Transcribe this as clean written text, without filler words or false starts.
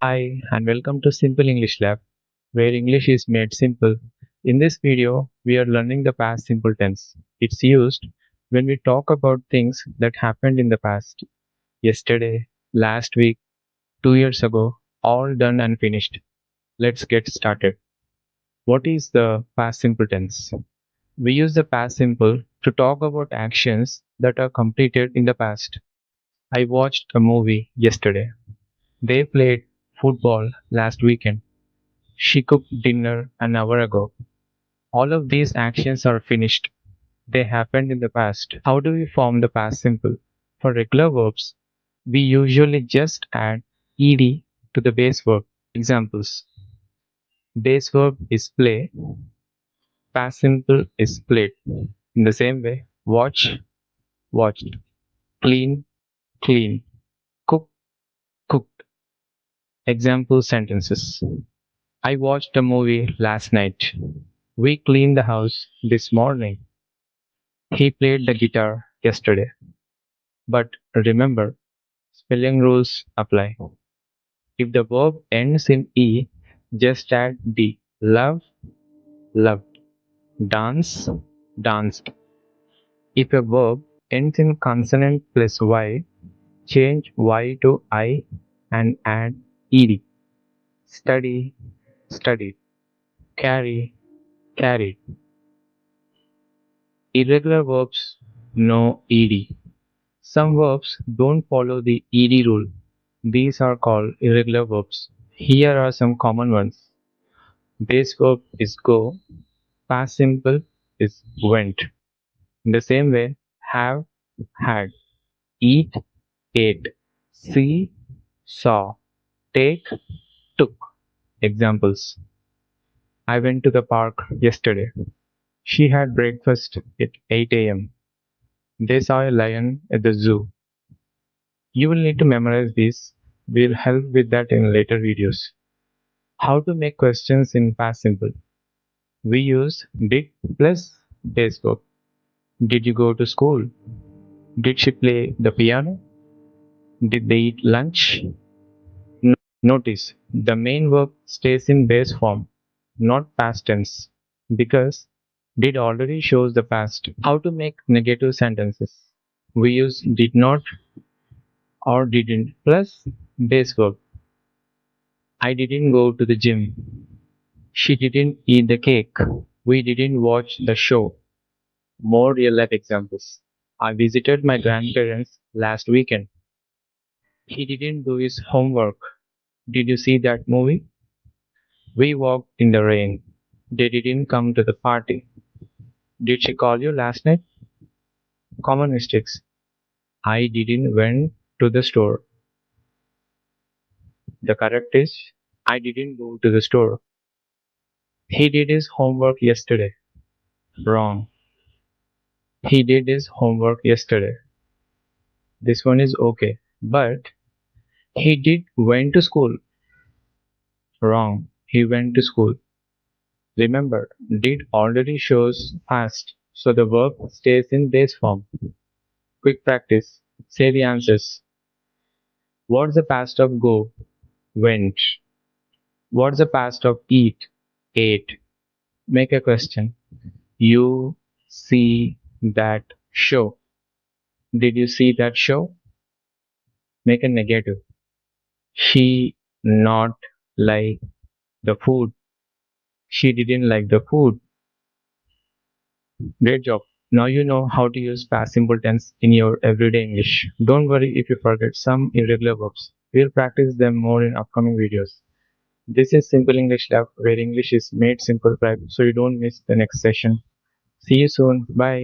Hi, and welcome to Simple English Lab, where English is made simple. In this video, we are learning the past simple tense. It's used when we talk about things that happened in the past, yesterday, last week, 2 years ago, all done and finished. Let's get started. What is the past simple tense? We use the past simple to talk about actions that are completed in the past. I watched a movie yesterday. They played football last weekend. She cooked dinner an hour ago. All of these actions are finished. They happened in the past. How do we form the past simple? For regular verbs, we usually just add ed to the base verb. Examples: base verb is play, past simple is played. In the same way, watch, watched, clean, clean, cook, cooked. Example sentences: I watched a movie last night. We cleaned the house this morning. He played the guitar yesterday. But remember, spelling rules apply. If the verb ends in E, just add D. Love, loved. Dance, danced. If a verb ends in consonant plus Y, change Y to I and add ED. Study, studied. Carry, carried. Irregular verbs, no ED. Some verbs don't follow the ed rule. These are called irregular verbs. Here are some common ones. Base verb is go, past simple is went. In the same way, have, had, eat, ate, see, saw, take, took. Examples: I went to the park yesterday. She had breakfast at 8 a.m. They saw a lion at the zoo. You will need to memorize these. We'll help with that in later videos. How to make questions in past simple. We use did plus base verb. Did you go to school? Did she play the piano? Did they eat lunch? Notice the main verb stays in base form, not past tense, because did already shows the past. How to make negative sentences. We use did not or didn't plus base verb. I didn't go to the gym. She didn't eat the cake. We didn't watch the show. More real life examples. I visited my grandparents last weekend. He didn't do his homework. Did you see that movie? We walked in the rain. They didn't come to the party. Did she call you last night? Common mistakes. I didn't went to the store. The correct is I didn't go to the store. He did his homework yesterday. Wrong. He did his homework yesterday. This one is okay. But he did went to school. Wrong. He went to school. Remember, did already shows past, so the verb stays in base form. Quick practice. Say the answers. What's the past of go? Went. What's the past of eat? Ate. Make a question. You see that show. Did you see that show? Make a negative. She not like the food. She didn't like the food. Great job. Now you know how to use past simple tense in your everyday English. Don't worry if you forget some irregular verbs. We'll practice them more in upcoming videos. This is Simple English Lab, where English is made simple so you don't miss the next session. See you soon. Bye.